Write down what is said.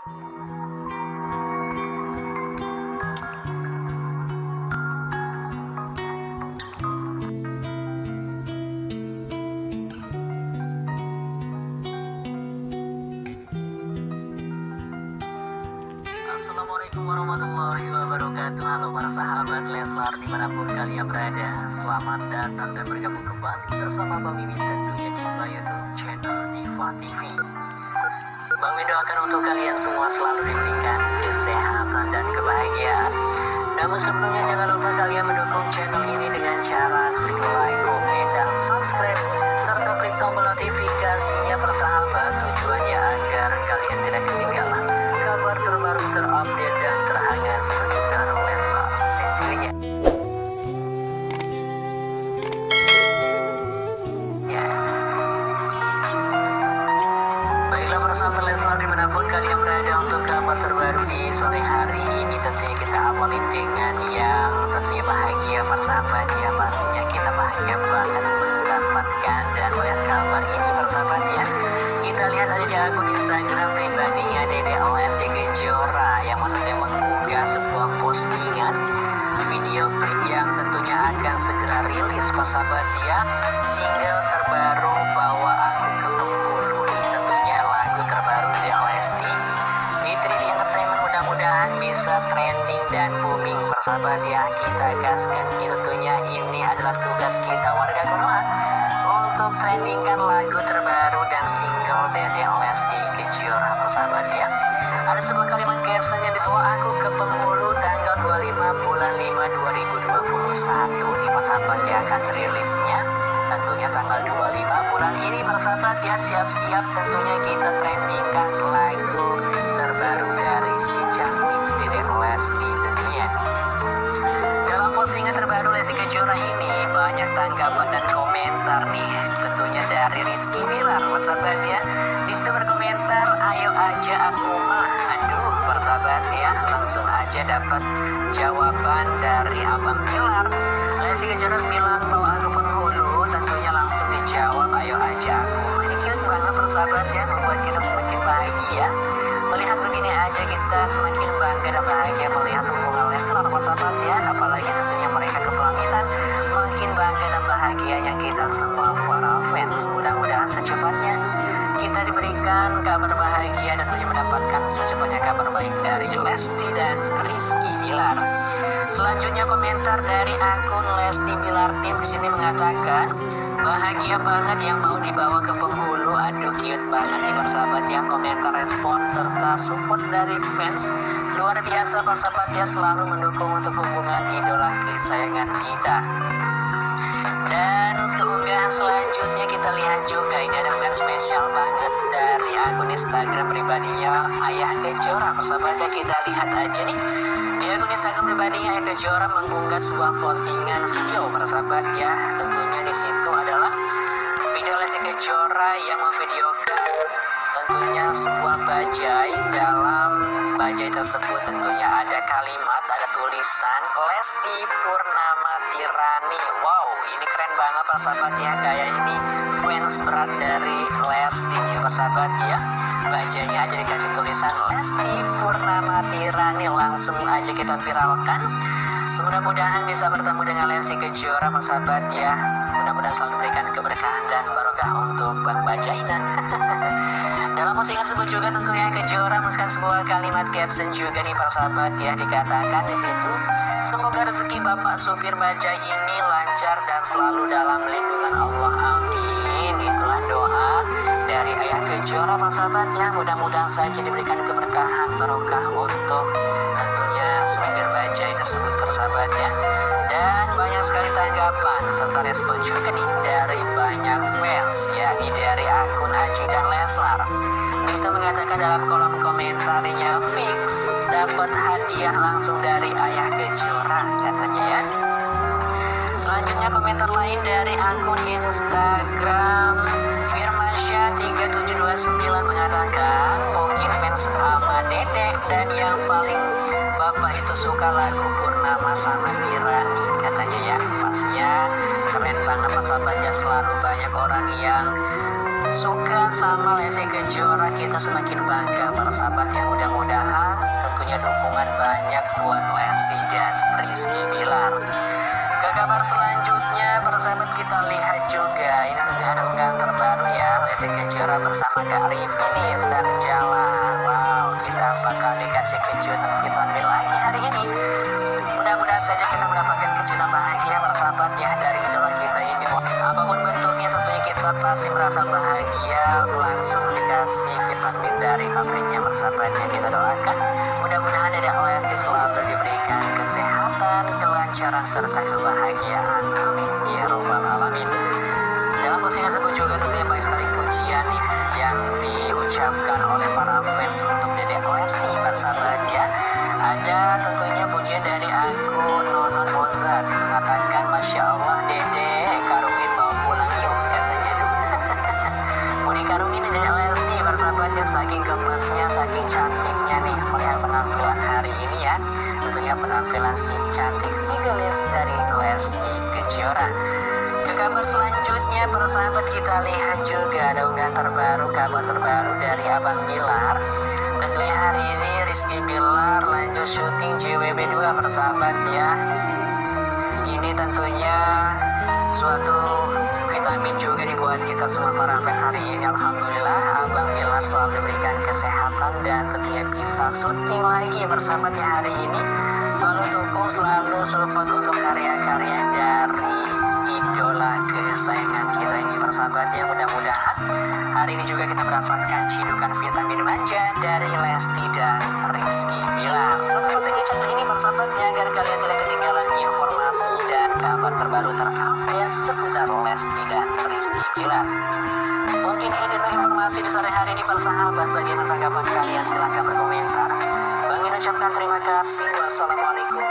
Assalamualaikum warahmatullahi wabarakatuh. Halo para sahabat Leslar dimanapun kalian berada, selamat datang dan bergabung kembali bersama Bang Mimin tentunya di YouTube channel Diva TV. Bang Mimin doakan untuk kalian semua selalu diberikan kesehatan dan kebahagiaan. Namun sebelumnya jangan lupa kalian mendukung channel ini dengan cara klik like, komen, dan subscribe serta klik tombol notifikasinya persahabat, tujuannya agar kalian tidak ketinggalan kabar terbaru, terupdate, dan terhangat seputar Leslar tentunya. Baiklah para sahabat Leslar dimanapun kalian berada, untuk kabar terbaru di sore hari ini tentunya kita awali dengan yang tentunya bahagia para sahabat ya. Pastinya kita bahagia banget mendapatkan dan melihat kabar ini para sahabat ya. Kita lihat aja di akun Instagram pribadinya Dede Lesti Kejora yang maksudnya mengunggah sebuah postingan video klip yang tentunya akan segera rilis persahabat ya. Single terbaru Bawa Aku ke Bengkulu, ini tentunya lagu terbaru Dede Lesti di 3D Entertainment, mudah-mudahan bisa trending dan booming persahabat ya. Kita gaskan tentunya ini adalah tugas kita warga Konoha untuk trendingkan lagu terbaru dan single Dede Lesti Kejora persahabat ya. Ada sebuah kalimat caption yang dituang Aku ke Bengkulu tanggal 25 bulan 5 2021 di persahabat ya, akan rilisnya tentunya tanggal 25 bulan ini persahabat ya. Siap-siap tentunya kita trendingkan lagu terbaru dari si cantik Dede Lesti tentunya. Dalam postingan terbaru Lesti Kejora ini banyak tanggapan dan komentar nih tentunya dari Rizky Bilar persahabat ya. Disitu berkomentar, ayo aja aku mah, aduh persahabat ya, langsung aja dapat jawaban dari Abang Bilar. Lesti Kejora bilang bahwa aku penghulu, tentunya langsung dijawab ayo aja aku mah. Ini cute banget persahabat ya, membuat kita semakin bahagia. Melihat begini aja kita semakin bangga dan bahagia melihat hubungan Leslar persahabat ya. Apalagi tentunya mereka kepelaminan, makin bangga dan bahagianya kita semua para fans. Mudah-mudahan secepatnya kita diberikan kabar bahagia dan tentunya mendapatkan secepatnya kabar baik dari Lesti dan Rizky Bilar. Selanjutnya komentar dari akun Lesti Bilar Tim di sini mengatakan, bahagia banget yang mau dibawa ke Bengkulu. Aduh cute banget nih persahabat ya, komentar respon serta support dari fans luar biasa persahabat ya, selalu mendukung untuk hubungan idola kesayangan kita. Dan untuk unggahan selanjutnya kita lihat juga ini ada unggahan spesial banget dari akun Instagram pribadinya Ayah Kejora persahabat ya. Kita lihat aja nih di akun Instagram pribadinya Ayah Kejora mengunggah sebuah postingan video persahabat ya. Tentunya di situ adalah video Lesti Kejora yang memvideokan tentunya sebuah bajai. Dalam bajai tersebut tentunya ada kalimat, ada tulisan Lesti Purnama Tirani. Wow, ini keren banget persahabat ya, kayak ini fans berat dari Lesti nih persahabat ya. Bajanya aja dikasih tulisan Lesti Purnama Tirani, langsung aja kita viralkan. Mudah-mudahan bisa bertemu dengan Lesti Kejora persahabat ya. Mudah-mudahan selalu berikan keberkahan dan barokah untuk Bang Bajaina. Dalam postingan tersebut juga tentunya Kejora menuliskan sebuah kalimat caption juga nih persahabat ya. Dikatakan di situ, semoga rezeki Bapak supir bajai ini lancar dan selalu dalam lindungan Allah, amin. Itulah doa dari Ayah Kejora persahabat ya. Mudah-mudahan saja diberikan keberkahan barokah untuk tentunya supir bajai tersebut persahabat ya. Dan banyak sekali tanggapan serta respon juga nih dari banyak fans yakni dari akun Aji dan Leslar. Bisa mengatakan dalam kolom komentarnya, fix dapat hadiah langsung dari Ayah Kejora katanya ya. Selanjutnya komentar lain dari akun Instagram Firmansyah3729 mengatakan, mungkin fans sama Dedek dan yang paling Bapak itu suka lagu Purnama sama Tirani katanya ya. Pastinya keren banget persahabat ya, selalu banyak orang yang suka sama Lesti Kejora, kita semakin bangga persahabat ya. Mudah-mudahan tentunya dukungan banyak buat Lesti dan Rizky Bilar. Ke kabar selanjutnya, persahabat, kita lihat juga ini tentunya ada unggahan terbaru ya. Lesti Kejora bersama Kak Rivi nih sedang jalan. Wow, kita bakal dikasih kejutan vitamin lagi hari ini. Mudah-mudahan saja kita mendapatkan kejutan bahagia persahabat ya dari idola kita ini. Apapun bentuknya tentunya kita pasti merasa bahagia, langsung dikasih vitamin dari pabriknya persahabat ya. Kita doakan mudah-mudahan Dedek Lesti selalu diberikan kesehatan, kelancaran serta kebahagiaan. Amin ya robbal alamin. Dalam postingan tersebut juga tentunya banyak sekali pujian nih yang diucapkan oleh para fans untuk Dedek Lesti persahabat ya. Ada tentunya pujian dari akun Nonon Mozart mengatakan, Masya Allah Dedek karungin bawa pulang yuk katanya. Mau dikarungin Dedek Lesti persahabat ya, saking gemesnya, saking cantiknya nih melihat penampilan hari ini ya. Tentunya penampilan si cantik si gelis dari Lesti Kejora. Ke kabar selanjutnya persahabat, kita lihat juga ada unggahan terbaru, kabar terbaru dari Abang Bilar. Tentunya hari ini Rizky Bilar lanjut syuting JWB2 persahabat ya. Ini tentunya suatu vitamin juga dibuat kita semua para fans hari ini. Alhamdulillah Abang Bilar selalu diberikan kesehatan dan tentunya bisa syuting lagi persahabat ya hari ini. Selalu dukung, selalu support untuk karya-karya dari idola kesayangan kita ini persahabat ya. Mudah-mudahan hari ini juga kita mendapatkan cidukan vitamin manja dari Lesti dan Rizky Bilar. Tetap pantengin channel ini persahabat ya, agar kalian tidak ketinggalan informasi dan kabar terbaru terupdate seputar Lesti dan Rizky Bilar. Mungkin inilah informasi di sore hari ini persahabat. Bagaimana tanggapan kalian? Silahkan berkomentar. Bang Min ucapkan terima kasih. Wassalamualaikum